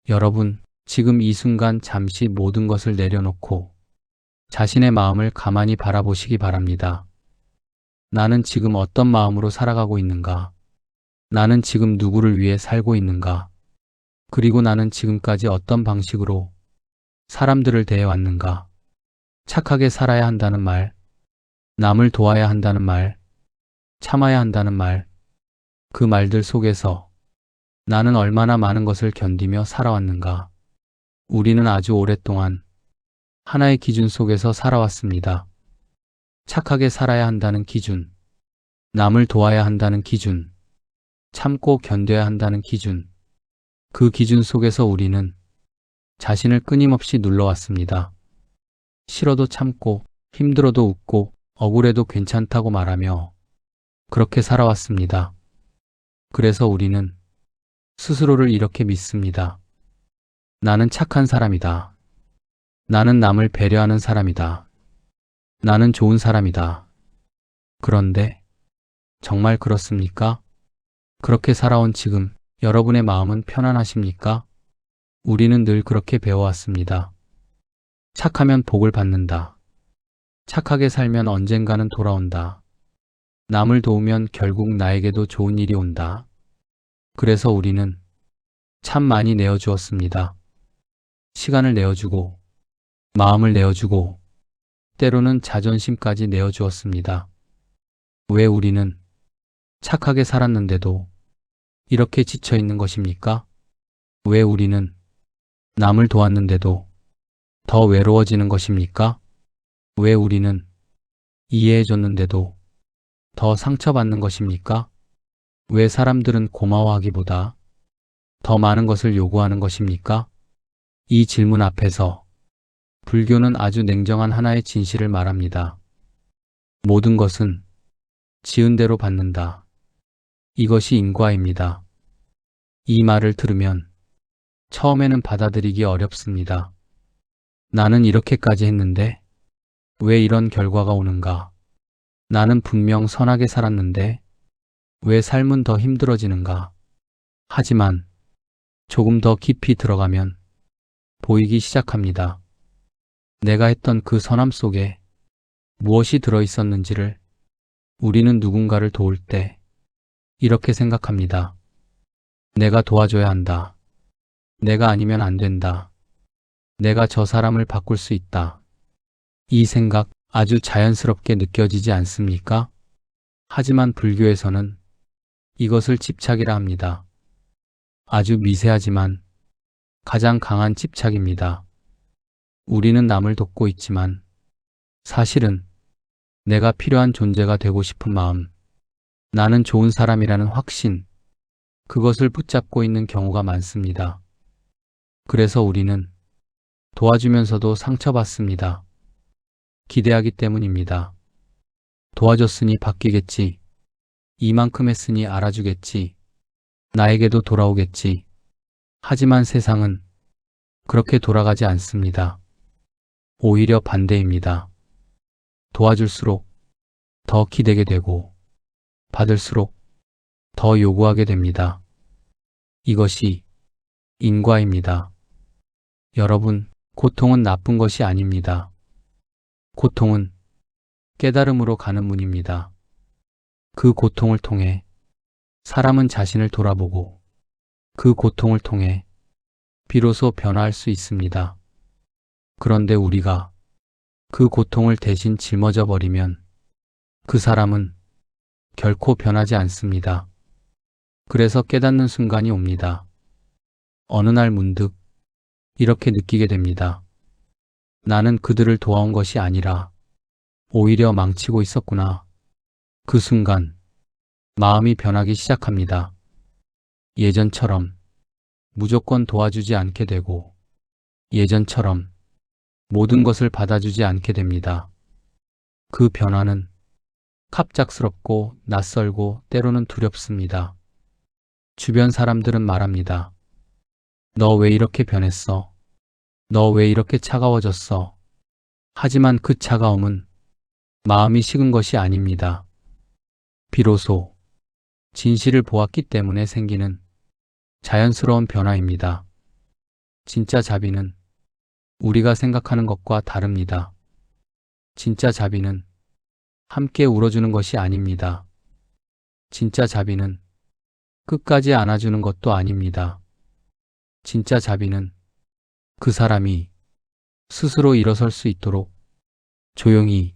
여러분, 지금 이 순간 잠시 모든 것을 내려놓고 자신의 마음을 가만히 바라보시기 바랍니다. 나는 지금 어떤 마음으로 살아가고 있는가? 나는 지금 누구를 위해 살고 있는가? 그리고 나는 지금까지 어떤 방식으로 사람들을 대해왔는가? 착하게 살아야 한다는 말, 남을 도와야 한다는 말, 참아야 한다는 말, 그 말들 속에서 나는 얼마나 많은 것을 견디며 살아왔는가? 우리는 아주 오랫동안 하나의 기준 속에서 살아왔습니다. 착하게 살아야 한다는 기준, 남을 도와야 한다는 기준, 참고 견뎌야 한다는 기준, 그 기준 속에서 우리는 자신을 끊임없이 눌러왔습니다. 싫어도 참고, 힘들어도 웃고, 억울해도 괜찮다고 말하며 그렇게 살아왔습니다. 그래서 우리는 스스로를 이렇게 믿습니다. 나는 착한 사람이다. 나는 남을 배려하는 사람이다. 나는 좋은 사람이다. 그런데 정말 그렇습니까? 그렇게 살아온 지금 여러분의 마음은 편안하십니까? 우리는 늘 그렇게 배워왔습니다. 착하면 복을 받는다. 착하게 살면 언젠가는 돌아온다. 남을 도우면 결국 나에게도 좋은 일이 온다. 그래서 우리는 참 많이 내어주었습니다. 시간을 내어주고, 마음을 내어주고, 때로는 자존심까지 내어주었습니다. 왜 우리는 착하게 살았는데도 이렇게 지쳐 있는 것입니까? 왜 우리는 남을 도왔는데도 더 외로워지는 것입니까? 왜 우리는 이해해줬는데도 더 상처받는 것입니까? 왜 사람들은 고마워하기보다 더 많은 것을 요구하는 것입니까? 이 질문 앞에서 불교는 아주 냉정한 하나의 진실을 말합니다. 모든 것은 지은 대로 받는다. 이것이 인과입니다. 이 말을 들으면 처음에는 받아들이기 어렵습니다. 나는 이렇게까지 했는데 왜 이런 결과가 오는가? 나는 분명 선하게 살았는데 왜 삶은 더 힘들어지는가? 하지만 조금 더 깊이 들어가면 보이기 시작합니다. 내가 했던 그 선함 속에 무엇이 들어있었는지를 우리는 누군가를 도울 때 이렇게 생각합니다. 내가 도와줘야 한다. 내가 아니면 안 된다. 내가 저 사람을 바꿀 수 있다. 이 생각 아주 자연스럽게 느껴지지 않습니까? 하지만 불교에서는 이것을 집착이라 합니다. 아주 미세하지만 가장 강한 집착입니다. 우리는 남을 돕고 있지만 사실은 내가 필요한 존재가 되고 싶은 마음, 나는 좋은 사람이라는 확신, 그것을 붙잡고 있는 경우가 많습니다. 그래서 우리는 도와주면서도 상처받습니다. 기대하기 때문입니다. 도와줬으니 바뀌겠지. 이만큼 했으니 알아주겠지. 나에게도 돌아오겠지. 하지만 세상은 그렇게 돌아가지 않습니다. 오히려 반대입니다. 도와줄수록 더 기대게 되고 받을수록 더 요구하게 됩니다. 이것이 인과입니다. 여러분, 고통은 나쁜 것이 아닙니다. 고통은 깨달음으로 가는 문입니다. 그 고통을 통해 사람은 자신을 돌아보고 그 고통을 통해 비로소 변화할 수 있습니다. 그런데 우리가 그 고통을 대신 짊어져 버리면 그 사람은 결코 변하지 않습니다. 그래서 깨닫는 순간이 옵니다. 어느 날 문득 이렇게 느끼게 됩니다. 나는 그들을 도와온 것이 아니라 오히려 망치고 있었구나. 그 순간 마음이 변하기 시작합니다. 예전처럼 무조건 도와주지 않게 되고 예전처럼 모든 것을 받아주지 않게 됩니다. 그 변화는 갑작스럽고 낯설고 때로는 두렵습니다. 주변 사람들은 말합니다. 너 왜 이렇게 변했어? 너 왜 이렇게 차가워졌어? 하지만 그 차가움은 마음이 식은 것이 아닙니다. 비로소 진실을 보았기 때문에 생기는 자연스러운 변화입니다. 진짜 자비는 우리가 생각하는 것과 다릅니다. 진짜 자비는 함께 울어주는 것이 아닙니다. 진짜 자비는 끝까지 안아주는 것도 아닙니다. 진짜 자비는 그 사람이 스스로 일어설 수 있도록 조용히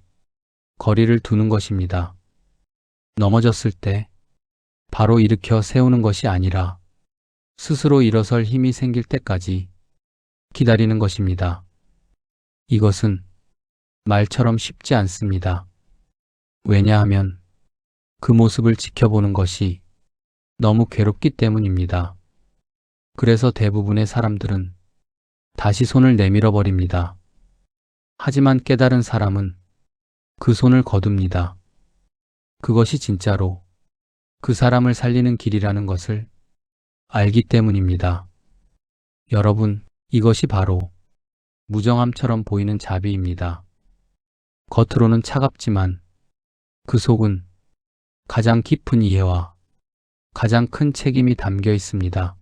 거리를 두는 것입니다. 넘어졌을 때 바로 일으켜 세우는 것이 아니라 스스로 일어설 힘이 생길 때까지 기다리는 것입니다. 이것은 말처럼 쉽지 않습니다. 왜냐하면 그 모습을 지켜보는 것이 너무 괴롭기 때문입니다. 그래서 대부분의 사람들은 다시 손을 내밀어 버립니다. 하지만 깨달은 사람은 그 손을 거둡니다. 그것이 진짜로 그 사람을 살리는 길이라는 것을 알기 때문입니다. 여러분, 이것이 바로 무정함처럼 보이는 자비입니다. 겉으로는 차갑지만 그 속은 가장 깊은 이해와 가장 큰 책임이 담겨 있습니다.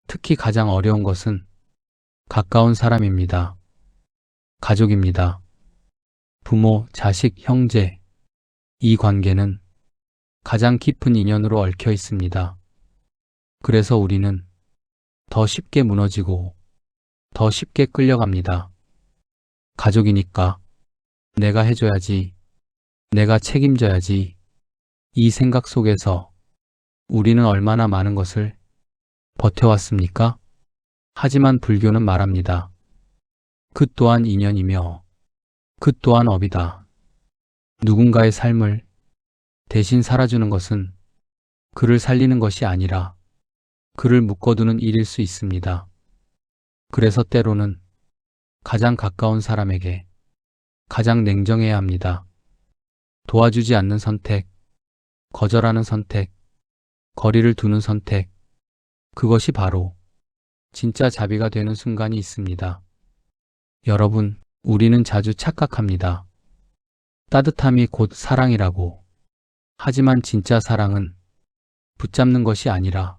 특히 가장 어려운 것은 가까운 사람입니다. 가족입니다. 부모, 자식, 형제. 이 관계는 가장 깊은 인연으로 얽혀 있습니다. 그래서 우리는 더 쉽게 무너지고 더 쉽게 끌려갑니다. 가족이니까 내가 해줘야지, 내가 책임져야지. 이 생각 속에서 우리는 얼마나 많은 것을 버텨왔습니까? 하지만 불교는 말합니다. 그 또한 인연이며 그 또한 업이다. 누군가의 삶을 대신 살아주는 것은 그를 살리는 것이 아니라 그를 묶어두는 일일 수 있습니다. 그래서 때로는 가장 가까운 사람에게 가장 냉정해야 합니다. 도와주지 않는 선택, 거절하는 선택, 거리를 두는 선택, 그것이 바로 진짜 자비가 되는 순간이 있습니다. 여러분, 우리는 자주 착각합니다. 따뜻함이 곧 사랑이라고. 하지만 진짜 사랑은 붙잡는 것이 아니라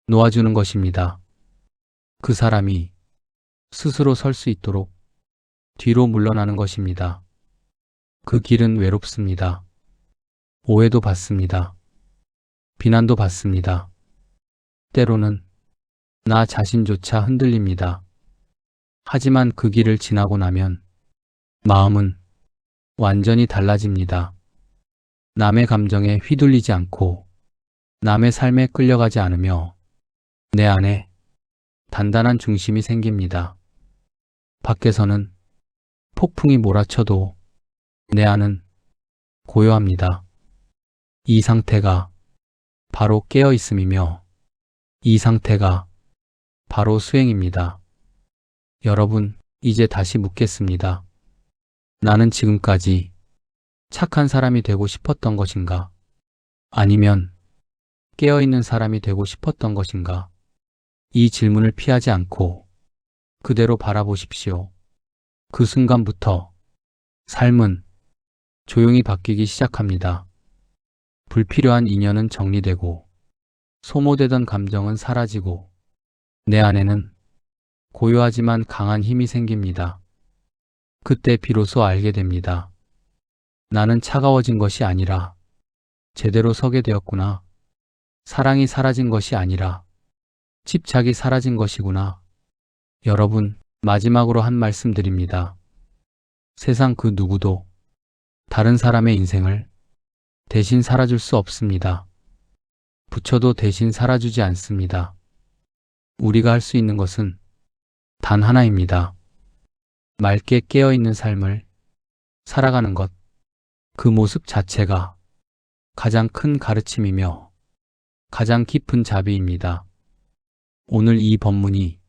놓아주는 것입니다. 그 사람이 스스로 설 수 있도록 뒤로 물러나는 것입니다. 그 길은 외롭습니다. 오해도 받습니다. 비난도 받습니다. 때로는 나 자신조차 흔들립니다. 하지만 그 길을 지나고 나면 마음은 완전히 달라집니다. 남의 감정에 휘둘리지 않고 남의 삶에 끌려가지 않으며 내 안에 단단한 중심이 생깁니다. 밖에서는 폭풍이 몰아쳐도 내 안은 고요합니다. 이 상태가 바로 깨어 있음이며 이 상태가 바로 수행입니다. 여러분, 이제 다시 묻겠습니다. 나는 지금까지 착한 사람이 되고 싶었던 것인가? 아니면 깨어있는 사람이 되고 싶었던 것인가? 이 질문을 피하지 않고 그대로 바라보십시오. 그 순간부터 삶은 조용히 바뀌기 시작합니다. 불필요한 인연은 정리되고 소모되던 감정은 사라지고 내 안에는 고요하지만 강한 힘이 생깁니다. 그때 비로소 알게 됩니다. 나는 차가워진 것이 아니라 제대로 서게 되었구나. 사랑이 사라진 것이 아니라 집착이 사라진 것이구나. 여러분, 마지막으로 한 말씀 드립니다. 세상 그 누구도 다른 사람의 인생을 대신 살아줄 수 없습니다. 부처도 대신 살아주지 않습니다. 우리가 할 수 있는 것은 단 하나입니다. 맑게 깨어있는 삶을 살아가는 것. 그 모습 자체가 가장 큰 가르침이며 가장 깊은 자비입니다. 오늘 이 법문이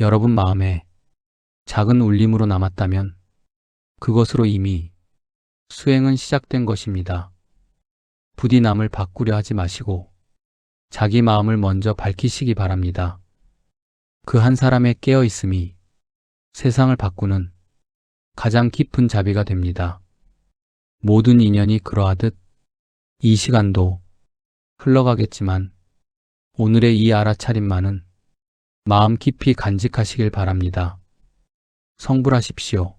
여러분 마음에 작은 울림으로 남았다면 그것으로 이미 수행은 시작된 것입니다. 부디 남을 바꾸려 하지 마시고 자기 마음을 먼저 밝히시기 바랍니다. 그 한 사람의 깨어있음이 세상을 바꾸는 가장 깊은 자비가 됩니다. 모든 인연이 그러하듯 이 시간도 흘러가겠지만 오늘의 이 알아차림만은 마음 깊이 간직하시길 바랍니다. 성불하십시오.